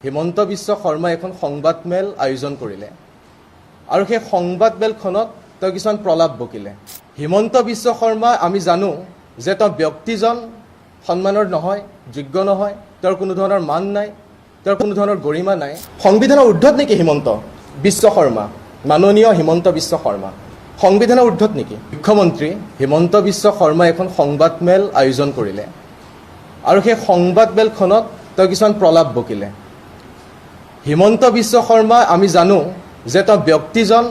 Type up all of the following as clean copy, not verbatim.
হিমন্ত বিশ্ব শৰ্মাই এখন সংবাদমেল আয়োজন কৰিলে আৰু সেই সংবাদমেলখনত তেওঁ কিছুমান প্ৰলাপ বকিলে। হিমন্ত বিশ্ব শৰ্মা আমি জানো যে তেওঁ ব্যক্তিজন সন্মানৰ নহয়, যোগ্য নহয়, তেওঁৰ কোনো ধৰণৰ মান নাই, তেওঁৰ কোনো ধৰণৰ গৰিমা নাই। সংবিধানৰ ঊৰ্ধত নেকি হিমন্ত বিশ্ব শৰ্মা, মাননীয় হিমন্ত বিশ্ব শৰ্মা সংবিধানৰ ঊৰ্ধত নেকি? মুখ্যমন্ত্ৰী হিমন্ত বিশ্ব শৰ্মাই এখন সংবাদমেল আয়োজন কৰিলে আৰু সেই সংবাদমেলখনত তেওঁ কিছুমান প্ৰলাপ বকিলে। হিমন্ত বিশ্ব শৰ্মা আমি জানো যে তেওঁ ব্যক্তিজন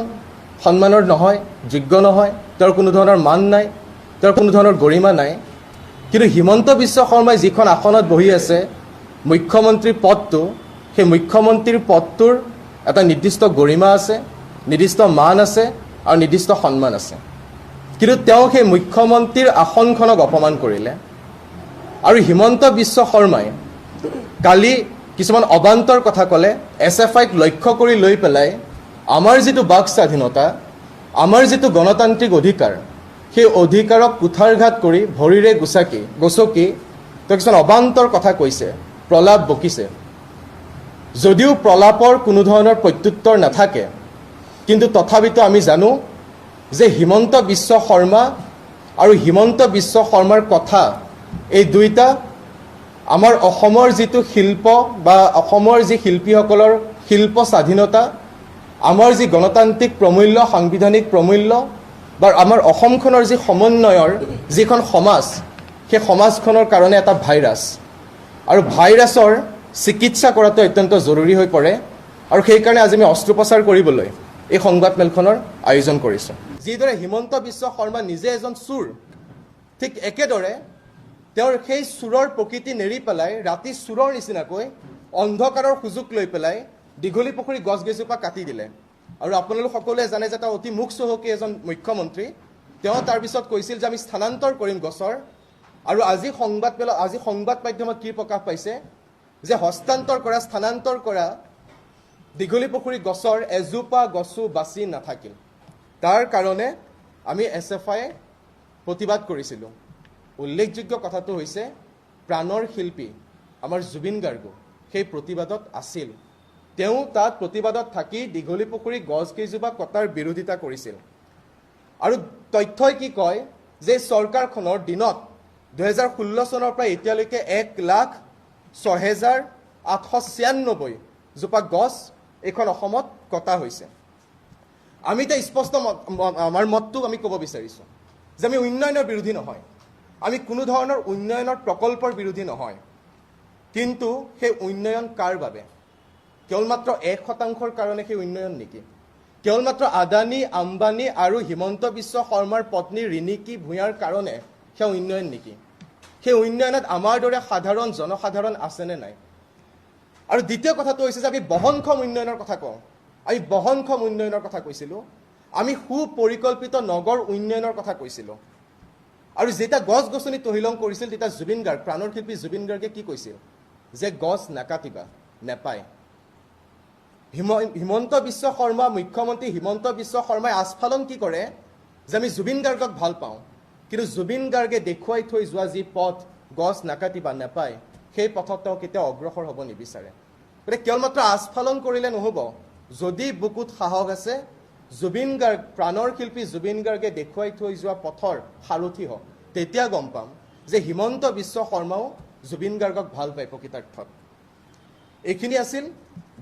সন্মানৰ নহয়, যোগ্য নহয়, তেওঁৰ কোনো ধৰণৰ মান নাই, তেওঁৰ কোনো ধৰণৰ গৰিমা নাই। কিন্তু হিমন্ত বিশ্ব শৰ্মাই যিখন আসনত বহি আছে মুখ্যমন্ত্ৰীৰ পদটো, সেই মুখ্যমন্ত্ৰীৰ পদটোৰ এটা নিৰ্দিষ্ট গৰিমা আছে, নিৰ্দিষ্ট মান আছে আৰু নিৰ্দিষ্ট সন্মান আছে। কিন্তু তেওঁ সেই মুখ্যমন্ত্ৰীৰ আসনখনক অপমান কৰিলে। আৰু হিমন্ত বিশ্ব শৰ্মাই কালি কিছুমান অবান্তৰ কথা ক'লে, SFIক লক্ষ্য কৰি লৈ পেলাই আমাৰ যিটো বাক স্বাধীনতা, আমাৰ যিটো গণতান্ত্ৰিক অধিকাৰ, সেই অধিকাৰক কুঠাৰঘাত কৰি ভৰিৰে গচকি তেওঁ কিছুমান অবান্তৰ কথা কৈছে, প্ৰলাপ বকিছে। যদিও প্ৰলাপৰ কোনো ধৰণৰ প্ৰত্যুত্তৰ নাথাকে, কিন্তু তথাপিতো আমি জানো যে হিমন্ত বিশ্ব শৰ্মা আৰু হিমন্ত বিশ্ব শৰ্মাৰ কথা এই দুইটা আমাৰ অসমৰ যিটো শিল্প বা অসমৰ যি শিল্পীসকলৰ শিল্প স্বাধীনতা, আমাৰ যি গণতান্ত্ৰিক প্ৰমূল্য, সাংবিধানিক প্ৰমূল্য বা আমাৰ অসমখনৰ যি সমন্বয়ৰ যিখন সমাজ, সেই সমাজখনৰ কাৰণে এটা ভাইৰাছ। আৰু ভাইৰাছৰ চিকিৎসা কৰাটো অত্যন্ত জৰুৰী হৈ পৰে। আৰু সেইকাৰণে আজি আমি অস্ত্ৰোপচাৰ কৰিবলৈ এই সংবাদমেলখনৰ আয়োজন কৰিছোঁ। যিদৰে হিমন্ত বিশ্ব শৰ্মা নিজে এজন চোৰ, ঠিক একেদৰে তেওঁৰ সেই চোৰৰ প্ৰকৃতি নেৰি পেলাই ৰাতি চোৰৰ নিচিনাকৈ অন্ধকাৰৰ সুযোগ লৈ পেলাই দীঘলী পুখুৰী গছ গেজোপা কাটি দিলে। আৰু আপোনালোক সকলোৱে জানে যে তেওঁ অতি মুখ চহকী এজন মুখ্যমন্ত্ৰী। তেওঁ তাৰপিছত কৈছিল যে আমি স্থানান্তৰ কৰিম গছৰ। আৰু আজি সংবাদ মাধ্যমত কি প্ৰকাশ পাইছে যে হস্তান্তৰ কৰা, স্থানান্তৰ কৰা দীঘলী পুখুৰী গছৰ এজোপা গছো বাচি নাথাকিল। তাৰ কাৰণে আমি SFI প্ৰতিবাদ কৰিছিলোঁ। উল্লেখযোগ্য কথাটো হৈছে প্ৰাণৰ শিল্পী আমাৰ জুবিন গাৰ্গো সেই প্ৰতিবাদত আছিল। তেওঁ তাত প্ৰতিবাদত থাকি দীঘলী পুখুৰী গছকেইজোপা কটাৰ বিৰোধিতা কৰিছিল। আৰু তথ্যই কি কয় যে চৰকাৰখনৰ দিনত 2016 চনৰ পৰা এতিয়ালৈকে 1,06,896 জোপা গছ এইখন অসমত কটা হৈছে। আমি এতিয়া স্পষ্ট আমাৰ মতটো আমি ক'ব বিচাৰিছোঁ যে আমি উন্নয়নৰ বিৰোধী নহয়, আমি কোনো ধৰণৰ উন্নয়নৰ প্ৰকল্পৰ বিৰোধী নহয়। কিন্তু সেই উন্নয়ন কাৰ বাবে? কেৱল মাত্ৰ 1% কাৰণে সেই উন্নয়ন নেকি? কেৱল মাত্ৰ আদানী, আম্বানী আৰু হিমন্ত বিশ্ব শৰ্মাৰ পত্নী ৰিণিকী ভূঞাৰ কাৰণে সেই উন্নয়ন নেকি? সেই উন্নয়নত আমাৰ দৰে সাধাৰণ জনসাধাৰণ আছেনে নাই? আৰু দ্বিতীয় কথাটো হৈছে যে আমি বহনক্ষম উন্নয়নৰ কথা কওঁ। আমি বহনক্ষম উন্নয়নৰ কথা কৈছিলোঁ, আমি সুপৰিকল্পিত নগৰ উন্নয়নৰ কথা কৈছিলোঁ। আৰু যেতিয়া গছ গছনি তহিলং কৰিছিল তেতিয়া জুবিন গাৰ্গ, প্ৰাণৰ শিল্পী জুবিন গাৰ্গে কি কৈছিল? যে গছ নাকাটিবা, নেপায়। হিমন্ত বিশ্ব শৰ্মা, মুখ্যমন্ত্ৰী হিমন্ত বিশ্ব শৰ্মাই আস্ফালন কি কৰে যে আমি জুবিন গাৰ্গক ভাল পাওঁ, কিন্তু জুবিন গাৰ্গে দেখুৱাই থৈ যোৱা যি পথ, গছ নাকাটিবা, নেপায়, সেই পথত তেওঁ কেতিয়াও অগ্ৰসৰ হ'ব নিবিচাৰে। গতিকে কেৱল মাত্ৰ আস্ফালন কৰিলে নহ'ব। যদি বুকুত সাহস আছে, জুবিন গাৰ্গ, প্ৰাণৰ শিল্পী জুবিন গাৰ্গে দেখুৱাই থৈ যোৱা পথৰ সাৰথি হওক, তেতিয়া গম পাম যে হিমন্ত বিশ্ব শৰ্মাও জুবিন গাৰ্গক ভাল পায় প্ৰকৃতাৰ্থত। এইখিনি আছিল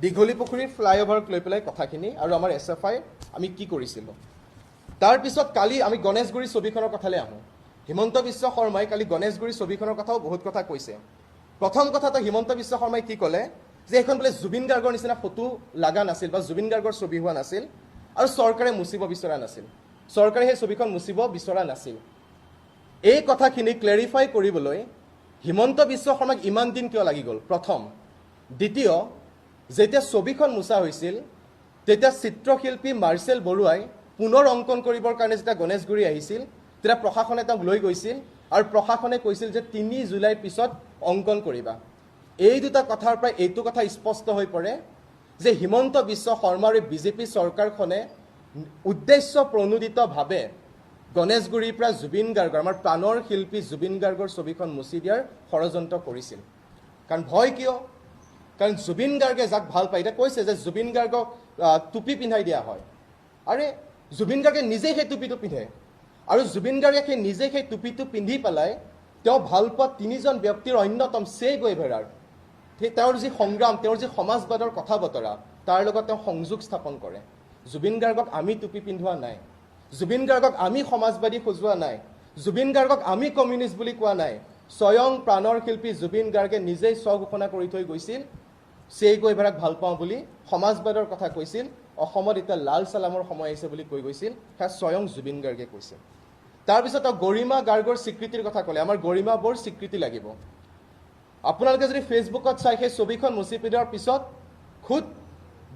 দীঘলী পুখুৰীৰ ফ্লাইঅভাৰক লৈ পেলাই কথাখিনি আৰু আমাৰ SFI আমি কি কৰিছিলোঁ। তাৰপিছত কালি আমি গণেশগুৰি ছবিখনৰ কথালৈ আহোঁ। হিমন্ত বিশ্ব শৰ্মাই কালি গণেশগুৰি ছবিখনৰ কথাও বহুত কথা কৈছে। প্ৰথম কথাটো হিমন্ত বিশ্ব শৰ্মাই কি ক'লে যে এইখন বোলে জুবিন গাৰ্গৰ নিচিনা ফটো লগা নাছিল বা জুবিন গাৰ্গৰ ছবি হোৱা নাছিল আৰু চৰকাৰে মুচিব বিচৰা নাছিল, চৰকাৰে সেই ছবিখন মুচিব বিচৰা নাছিল। এই কথাখিনি ক্লেৰিফাই কৰিবলৈ হিমন্ত বিশ্ব শৰ্মাক ইমান দিন কিয় লাগি গ'ল? প্ৰথম। দ্বিতীয়, যেতিয়া ছবিখন মুচা হৈছিল তেতিয়া চিত্ৰশিল্পী মাৰ্চেল বৰুৱাই পুনৰ অংকন কৰিবৰ কাৰণে যেতিয়া গণেশগুৰি আহিছিল তেতিয়া প্ৰশাসনে তেওঁক লৈ গৈছিল আৰু প্ৰশাসনে কৈছিল যে 3 জুলাইৰ পিছত অংকন কৰিবা। এই দুটা কথাৰ পৰা এইটো কথা স্পষ্ট হৈ পৰে যে হিমন্ত বিশ্ব শৰ্মাৰ বিজেপি চৰকাৰখনে উদ্দেশ্য প্ৰণোদিতভাৱে গণেশগুৰিৰ পৰা জুবিন গাৰ্গৰ, আমাৰ প্ৰাণৰ শিল্পী জুবিন গাৰ্গৰ ছবিখন মুচি দিয়াৰ ষড়যন্ত্ৰ কৰিছিল। কাৰণ ভয় কিয়? কাৰণ জুবিন গাৰ্গে যাক ভাল পায়, এতিয়া কৈছে যে জুবিন গাৰ্গক টুপি পিন্ধাই দিয়া হয়। আৰে জুবিন গাৰ্গে নিজেই সেই টুপিটো পিন্ধে, আৰু জুবিন গাৰ্গে নিজেই সেই টুপিটো পিন্ধি পেলাই তেওঁ ভাল পোৱা 3জন ব্যক্তিৰ অন্যতম চে গুয়েভাৰাৰ তেওঁৰ যি সংগ্ৰাম, তেওঁৰ যি সমাজবাদৰ কথা বতৰা, তাৰ লগত তেওঁ সংযোগ স্থাপন কৰে। জুবিন গাৰ্গক আমি টুপি পিন্ধোৱা নাই, জুবিন গাৰ্গক আমি সমাজবাদী সজোৱা নাই, জুবিন গাৰ্গক আমি কমিউনিষ্ট বুলি কোৱা নাই। স্বয়ং প্ৰাণৰ শিল্পী জুবিন গাৰ্গে নিজেই স্বঘোষণা কৰি থৈ গৈছিল চে গুয়েভাৰাক ভাল পাওঁ বুলি, সমাজবাদৰ কথা কৈছিল, অসমত এতিয়া লাল চালামৰ সময় আহিছে বুলি কৈ গৈছিল, সেয়া স্বয়ং জুবিন গাৰ্গে কৈছিল। তাৰপিছত তেওঁ গৰিমা গাৰ্গৰ স্বীকৃতিৰ কথা ক'লে, আমাৰ গৰিমা বৰ স্বীকৃতি লাগিব। আপোনালোকে যদি ফেচবুকত চাই সেই ছবিখন মুচি পেলোৱাৰ পিছত খুদ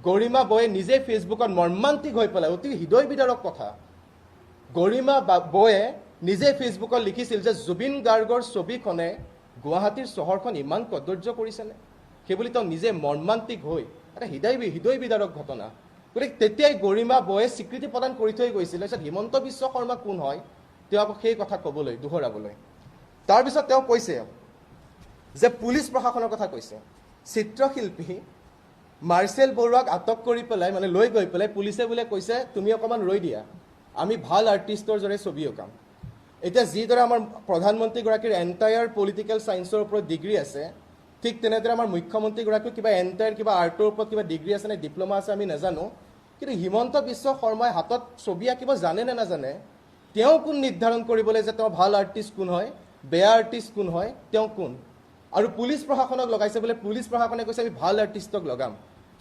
গৰিমা বৌয়ে নিজে ফেচবুকত মৰ্মান্তিক হৈ পেলাই, অতি হৃদয় বিদাৰক কথা, গৰিমা বৌয়ে নিজে ফেচবুকত লিখিছিল যে জুবিন গাৰ্গৰ ছবিখনে গুৱাহাটীৰ চহৰখন ইমান কদৰ্য কৰিছেনে, সেইবুলি তেওঁ নিজে মৰ্মান্তিক হৈ, এটা হৃদয় বিদাৰক ঘটনা। গতিকে তেতিয়াই গৰিমা বৌয়ে স্বীকৃতি প্ৰদান কৰি থৈ গৈছিল। তাৰপিছত হিমন্ত বিশ্ব শৰ্মা কোন হয় তেওঁ আকৌ সেই কথা ক'বলৈ, দোহৰাবলৈ। তাৰপিছত তেওঁ কৈছে যে পুলিচ প্ৰশাসনৰ কথা কৈছে। চিত্ৰশিল্পী মাৰ্চেল বৰুৱাক আটক কৰি পেলাই, মানে লৈ গৈ পেলাই পুলিচে বোলে কৈছে তুমি অকণমান ৰৈ দিয়া, আমি ভাল আৰ্টিষ্টৰ দৰে ছবি অঁকাম। এতিয়া যিদৰে আমাৰ প্ৰধানমন্ত্ৰীগৰাকীৰ এণ্টায়াৰ পলিটিকেল ছায়েন্সৰ ওপৰত ডিগ্ৰী আছে, ঠিক তেনেদৰে আমাৰ মুখ্যমন্ত্ৰীগৰাকীৰ কিবা এণ্টায়াৰ কিবা আৰ্টৰ ওপৰত কিবা ডিগ্ৰী আছে নে ডিপ্ল'মা আছে আমি নাজানো, কিন্তু হিমন্ত বিশ্ব শৰ্মাই হাতত ছবি আঁকিব জানে নে নাজানে, তেওঁ কোন নিৰ্ধাৰণ কৰিবলৈ যে তেওঁ ভাল আৰ্টিষ্ট কোন হয়, বেয়া আৰ্টিষ্ট কোন হয়, তেওঁ কোন? আৰু পুলিচ প্ৰশাসনক লগাইছে বোলে, পুলিচ প্ৰশাসনে কৈছে আমি ভাল আৰ্টিষ্টক লগাম।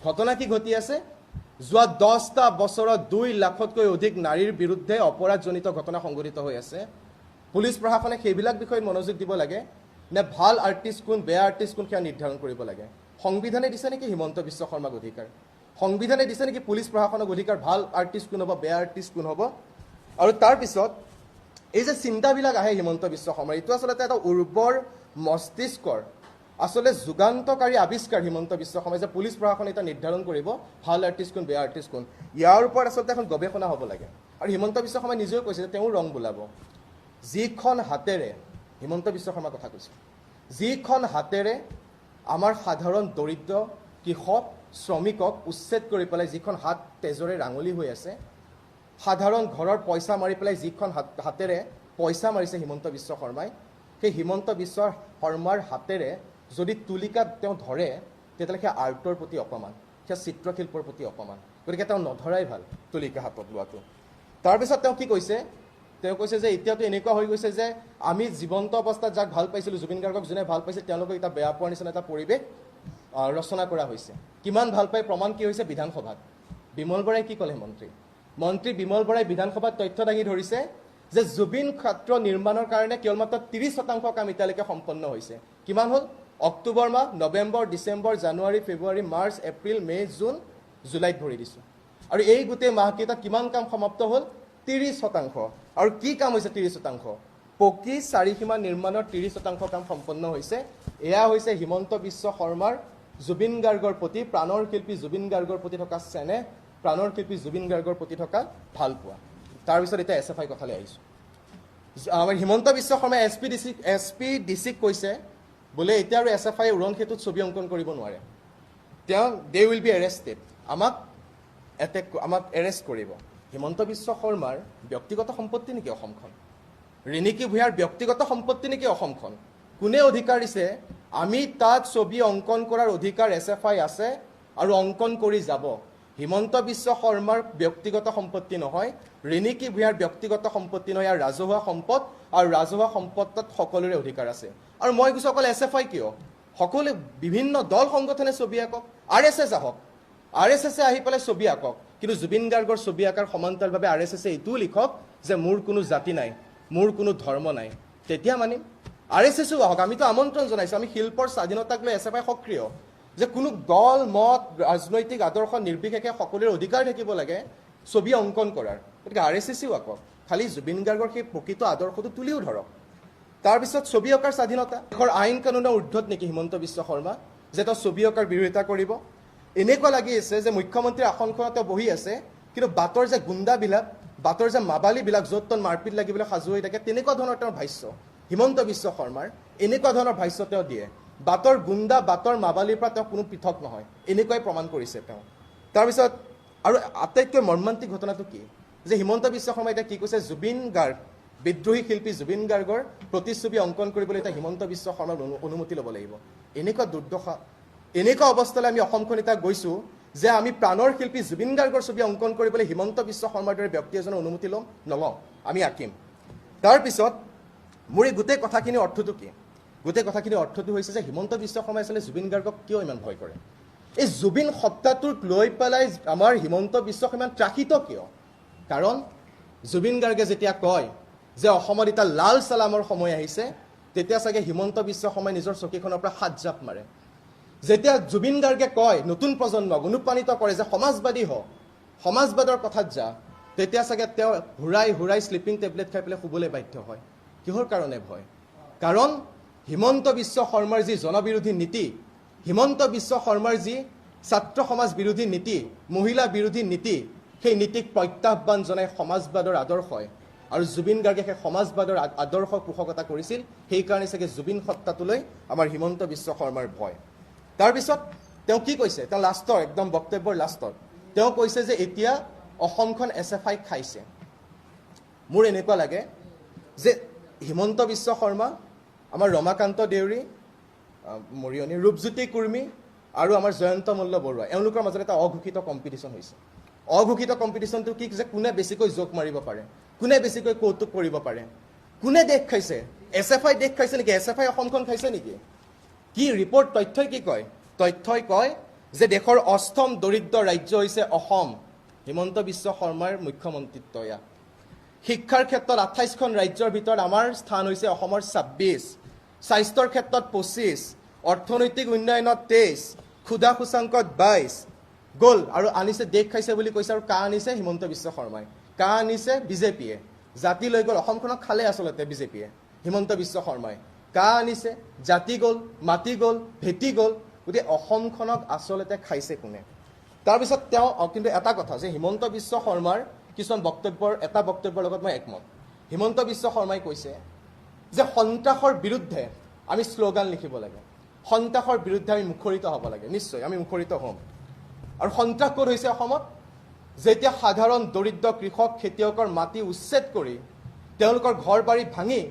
ঘটনা কি ঘটি আছে? যোৱা 10টা বছৰত 2 লাখতকৈ অধিক নাৰীৰ বিৰুদ্ধে অপৰাধজনিত ঘটনা সংঘটিত হৈ আছে। পুলিচ প্ৰশাসনে সেইবিলাক বিষয়ত মনোযোগ দিব লাগে নে ভাল আৰ্টিষ্ট কোন, বেয়া আৰ্টিষ্ট কোন সেয়া নিৰ্ধাৰণ কৰিব লাগে? সংবিধানে দিছে নেকি হিমন্ত বিশ্ব শৰ্মাক অধিকাৰ? সংবিধানে দিছে নেকি পুলিচ প্ৰশাসনক অধিকাৰ ভাল আৰ্টিষ্ট কোন হ'ব, বেয়া আৰ্টিষ্ট কোন হ'ব? আৰু তাৰপিছত এই যে চিন্তাবিলাক আহে হিমন্ত বিশ্ব শৰ্মাৰ, এইটো আচলতে এটা উৰ্বৰ মস্তিষ্কৰ আচলতে যুগান্তকাৰী আৱিষ্কাৰ হিমন্ত বিশ্ব শৰ্মাই, যে পুলিচ প্ৰশাসনে এটা নিৰ্ধাৰণ কৰিব ভাল আৰ্টিষ্ট কোন, বেয়া আৰ্টিষ্ট কোন। ইয়াৰ ওপৰত আচলতে এখন গৱেষণা হ'ব লাগে। আৰু হিমন্ত বিশ্ব শৰ্মাই নিজেও কৈছে যে তেওঁ ৰং বোলাব। যিখন হাতেৰে, হিমন্ত বিশ্ব শৰ্মাৰ কথা কৈছে, যিখন হাতেৰে আমাৰ সাধাৰণ দৰিদ্ৰ কৃষক শ্ৰমিকক উচ্ছেদ কৰি পেলাই যিখন হাত তেজৰে ৰাঙলী হৈ আছে, সাধাৰণ ঘৰৰ পইচা মাৰি পেলাই যিখন হাতেৰে পইচা মাৰিছে হিমন্ত বিশ্ব শৰ্মাই, সেই হিমন্ত বিশ্ব শৰ্মাৰ হাতেৰে যদি তুলিকাত তেওঁ ধৰে, তেতিয়াহ'লে সেই আৰ্টৰ প্ৰতি অপমান, সেই চিত্ৰশিল্পৰ প্ৰতি অপমান। গতিকে তেওঁ নধৰাই ভাল তুলিকা হাতত লোৱাটো। তাৰপিছত তেওঁ কি কৈছে? তেওঁ কৈছে যে এতিয়াতো এনেকুৱা হৈ গৈছে যে আমি জীৱন্ত অৱস্থাত যাক ভাল পাইছিলোঁ, জুবিন গাৰ্গক যোনে ভাল পাইছিল, তেওঁলোকক এতিয়া বেয়া পোৱাৰ নিচিনা এটা পৰিৱেশ ৰচনা কৰা হৈছে। কিমান ভাল পাই প্ৰমাণ কি হৈছে? বিধানসভাত বিমল বৰাই কি ক'লে? মন্ত্ৰী বিমল বৰাই বিধানসভাত তথ্য দাঙি ধৰিছে যে জুবিন ক্ষেত্ৰ নিৰ্মাণৰ কাৰণে কেৱল মাত্ৰ 30% কাম এতিয়ালৈকে সম্পন্ন হৈছে। কিমান হ'ল? অক্টোবৰ মাহ, নৱেম্বৰ, ডিচেম্বৰ, জানুৱাৰী, ফেব্ৰুৱাৰী, মাৰ্চ, এপ্ৰিল, মে', জুন, জুলাইত ধৰি দিছোঁ। আৰু এই গোটেই মাহকেইটাত কিমান কাম সমাপ্ত হ'ল? 30%। আৰু কি কাম হৈছে 30%? পকী চাৰিসীমা নিৰ্মাণৰ 30% কাম সম্পন্ন হৈছে। এয়া হৈছে হিমন্ত বিশ্ব শৰ্মাৰ জুবিন গাৰ্গৰ প্ৰতি, প্ৰাণৰ শিল্পী জুবিন গাৰ্গৰ প্ৰতি থকা চেনেহ, প্ৰাণৰ শিল্পী জুবিন গাৰ্গৰ প্ৰতি থকা ভালপোৱা। তাৰপিছত এতিয়া SFI কথালৈ আহিছোঁ। আমাৰ হিমন্ত বিশ্ব শৰ্মাই SPDCক কৈছে বোলে এতিয়া আৰু SFI উৰণ সেতুত ছবি অংকন কৰিব নোৱাৰে, দে উইল বি এৰেষ্টেড, আমাক এৰেষ্ট কৰিব। হিমন্ত বিশ্ব শৰ্মাৰ ব্যক্তিগত সম্পত্তি নেকি অসমখন? ৰিণিকী ভূঞাৰ ব্যক্তিগত সম্পত্তি নেকি অসমখন? কোনে অধিকাৰ দিছে? আমি তাত ছবি অংকন কৰাৰ অধিকাৰ SFI আছে আৰু অংকন কৰি যাব। হিমন্ত বিশ্ব শৰ্মাৰ ব্যক্তিগত সম্পত্তি নহয়, ৰিণিকী ভূঞাৰ ব্যক্তিগত সম্পত্তি নহয়, ইয়াৰ ৰাজহুৱা সম্পদ, আৰু ৰাজহুৱা সম্পদত সকলোৰে অধিকাৰ আছে। আৰু মই কৈছোঁ অকল SFI কিয়, সকলো বিভিন্ন দল সংগঠনে ছবি আঁকক, RSS আহক, RSSে আহি পেলাই ছবি আঁকক, কিন্তু জুবিন গাৰ্গৰ ছবি আঁকাৰ সমান্তৰালভাৱে RSSে এইটোও লিখক যে মোৰ কোনো জাতি নাই, মোৰ কোনো ধৰ্ম নাই, তেতিয়া মানিম। RSSও আহক, আমিতো আমন্ত্ৰণ জনাইছোঁ, আমি শিল্পৰ স্বাধীনতাক লৈ SFI সক্ৰিয়, যে কোনো দল মত ৰাজনৈতিক আদৰ্শ নিৰ্বিশেষে সকলোৰে অধিকাৰ থাকিব লাগে ছবি অংকন কৰাৰ। গতিকে RSSও আঁকক, খালি জুবিন গাৰ্গৰ সেই প্ৰকৃত আদৰ্শটো তুলিও ধৰক। তাৰপিছত ছবি অঁকাৰ স্বাধীনতা, দেশৰ আইন কানুনৰ ঊৰ্ধত নেকি হিমন্ত বিশ্ব শৰ্মা যে তেওঁ ছবি অঁকাৰ বিৰোধিতা কৰিব? এনেকুৱা লাগি আছে যে মুখ্যমন্ত্ৰীৰ আসনখনত তেওঁ বহি আছে, কিন্তু বাটৰ যে গুণ্ডাবিলাক, বাটৰ যে মাবালীবিলাক য'ত ত'ত মাৰপিট লাগিবলৈ সাজু হৈ থাকে, তেনেকুৱা ধৰণৰ তেওঁৰ ভাষ্য হিমন্ত বিশ্ব শৰ্মাৰ, এনেকুৱা ধৰণৰ ভাষ্য তেওঁ দিয়ে। বাটৰ গুণ্ডা বাটৰ মাবালীৰ পৰা তেওঁ কোনো পৃথক নহয় এনেকুৱাই প্ৰমাণ কৰিছে তেওঁ তাৰপিছত আৰু আটাইতকৈ মৰ্মান্তিক ঘটনাটো কি যে হিমন্ত বিশ্ব শৰ্মাই এতিয়া কি কৈছে জুবিন গাৰ্গ বিদ্ৰোহী শিল্পী জুবিন গাৰ্গৰ প্ৰতিচ্ছবি অংকন কৰিবলৈ এতিয়া হিমন্ত বিশ্ব শৰ্মাৰ অনুমতি ল'ব লাগিব এনেকুৱা দুৰ্দশা এনেকুৱা অৱস্থালৈ আমি অসমখন এতিয়া গৈছোঁ যে আমি প্ৰাণৰ শিল্পী জুবিন গাৰ্গৰ ছবি অংকন কৰিবলৈ হিমন্ত বিশ্ব শৰ্মাৰ দৰে ব্যক্তি এজনৰ অনুমতি নলওঁ আমি আঁকিম তাৰপিছত মোৰ এই গোটেই কথাখিনিৰ অৰ্থটো কি গোটেই কথাখিনিৰ অৰ্থটো হৈছে যে হিমন্ত বিশ্ব শৰ্মাই আচলতে জুবিন গাৰ্গক কিয় ইমান ভয় কৰে এই জুবিন সত্তাটোক লৈ পেলাই আমাৰ হিমন্ত বিশ্ব শৰ্মা ত্ৰাসিত কিয় কাৰণ জুবিন গাৰ্গে যেতিয়া কয় যে অসমত এতিয়া লাল চালামৰ সময় আহিছে তেতিয়া চাগে হিমন্ত বিশ্ব শৰ্মাই নিজৰ চকীখনৰ পৰা হাত জাপ মাৰে যেতিয়া জুবিন গাৰ্গে কয় নতুন প্ৰজন্মক অনুপ্ৰাণিত কৰে যে সমাজবাদী হ সমাজবাদৰ কথাত যা তেতিয়া চাগে তেওঁ হুৰাই শ্লিপিং টেবলেট খাই পেলাই শুবলৈ বাধ্য হয় কিহৰ কাৰণে ভয় কাৰণ হিমন্ত বিশ্ব শৰ্মাৰ যি জনবিৰোধী নীতি হিমন্ত বিশ্ব শৰ্মাৰ যি ছাত্ৰ সমাজ বিৰোধী নীতি মহিলা বিৰোধী নীতি সেই নীতিক প্ৰত্যাহ্বান জনাই সমাজবাদৰ আদৰ্শই আৰু জুবিন গাৰ্গে সেই সমাজবাদৰ আদৰ্শ পোষকতা কৰিছিল সেইকাৰণে চাগে জুবিন সত্তাটোলৈ আমাৰ হিমন্ত বিশ্ব শৰ্মাৰ ভয় তাৰপিছত তেওঁ কি কৈছে তেওঁ লাষ্টৰ একদম বক্তব্যৰ লাষ্টত তেওঁ কৈছে যে এতিয়া অসমখন SFI খাইছে মোৰ এনেকুৱা লাগে যে হিমন্ত বিশ্ব শৰ্মা আমাৰ ৰমাকান্ত দেউৰী মৰিয়নী ৰূপজ্যোতি কুৰ্মী আৰু আমাৰ জয়ন্ত মল্ল বৰুৱা এওঁলোকৰ মাজত এটা অঘোষিত কম্পিটিশ্যন হৈছে অঘোষিত কম্পিটিশ্যনটো কি যে কোনে বেছিকৈ জোক মাৰিব পাৰে কোনে বেছিকৈ কৌতুক কৰিব পাৰে কোনে দেশ খাইছে SFI দেশ খাইছে নেকি SFI অসমখন খাইছে নেকি কি ৰিপৰ্ট তথ্যই কি কয় তথ্যই কয় যে দেশৰ অষ্টম দৰিদ্ৰ ৰাজ্য হৈছে অসম হিমন্ত বিশ্ব শৰ্মাৰ মুখ্যমন্ত্ৰীত্ব ইয়াত শিক্ষাৰ ক্ষেত্ৰত 28খন ৰাজ্যৰ ভিতৰত আমাৰ স্থান হৈছে অসমৰ 26 স্বাস্থ্যৰ ক্ষেত্ৰত 25 অৰ্থনৈতিক উন্নয়নত 23 ক্ষুধা সূচাংকত 22 গ'ল আৰু আনিছে দেশ খাইছে বুলি কৈছে আৰু কা আনিছে হিমন্ত বিশ্ব শৰ্মাই কা আনিছে বিজেপিয়ে জাতি লৈ গ'ল অসমখনক খালে আচলতে বিজেপিয়ে হিমন্ত বিশ্ব শৰ্মাই কা আনিছে জাতি গ'ল মাটি গ'ল ভেটি গ'ল গতিকে অসমখনক আচলতে খাইছে কোনে তাৰপিছত তেওঁ কিন্তু এটা কথা যে হিমন্ত বিশ্ব শৰ্মাৰ কিছুমান এটা বক্তব্যৰ লগত মই একমত হিমন্ত বিশ্ব শৰ্মাই কৈছে যে সন্ত্ৰাসৰ বিৰুদ্ধে আমি শ্লোগান লিখিব লাগে সন্ত্ৰাসৰ বিৰুদ্ধে আমি মুখৰিত হ'ব লাগে নিশ্চয় আমি মুখৰিত হ'ম আৰু সন্ত্ৰাস ক'ত হৈছে অসমত যেতিয়া সাধাৰণ দৰিদ্ৰ কৃষক খেতিয়কৰ মাটি উচ্ছেদ কৰি তেওঁলোকৰ ঘৰ বাৰী ভাঙি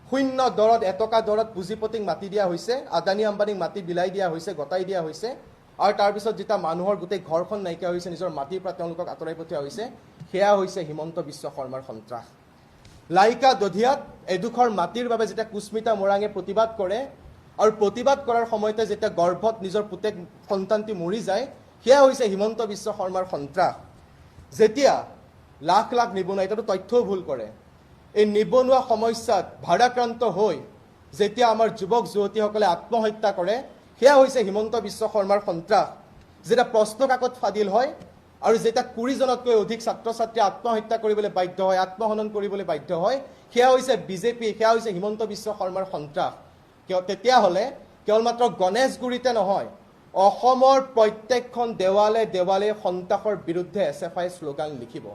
শূন্য দৰত এটকা দৰত পুঁজিপতিক মাটি দিয়া হৈছে আদানী আম্বানীক মাটি বিলাই দিয়া হৈছে গতাই দিয়া হৈছে আৰু তাৰপিছত যেতিয়া মানুহৰ গোটেই ঘৰখন নাইকিয়া হৈছে নিজৰ মাটিৰ পৰা তেওঁলোকক আঁতৰাই পঠিওৱা হৈছে সেয়া হৈছে হিমন্ত বিশ্ব শৰ্মাৰ সন্ত্ৰাস লাইকা দধিয়াত এডোখৰ মাটিৰ বাবে যেতিয়া কুস্মিতা মোৰাঙে প্ৰতিবাদ কৰে আৰু প্ৰতিবাদ কৰাৰ সময়তে যেতিয়া গৰ্ভত নিজৰ পুতেক সন্তানটি মৰি যায় সেয়া হৈছে হিমন্ত বিশ্ব শৰ্মাৰ সন্ত্ৰাস যেতিয়া লাখ লাখ নিবনুৱা এতিয়াতো তথ্যও ভুল কৰে এই নিবনুৱা সমস্যাত ভাৰাক্ৰান্ত হৈ যেতিয়া আমাৰ যুৱক যুৱতীসকলে আত্মহত্যা কৰে সেয়া হৈছে হিমন্ত বিশ্ব শৰ্মাৰ সন্ত্ৰাস যেতিয়া প্ৰশ্ন কাকত ফাদিল হয় আৰু যেতিয়া 20জনতকৈ অধিক ছাত্ৰ ছাত্ৰী আত্মহত্যা কৰিবলৈ বাধ্য হয় আত্মহনন কৰিবলৈ বাধ্য হয় সেয়া হৈছে বিজেপি সেয়া হৈছে হিমন্ত বিশ্ব শৰ্মাৰ সন্ত্ৰাস তেতিয়াহ'লে কেৱল মাত্ৰ গণেশগুৰিতে নহয় অসমৰ প্ৰত্যেকখন দেৱালে দেৱালে সন্ত্ৰাসৰ বিৰুদ্ধে SFI শ্লোগান লিখিব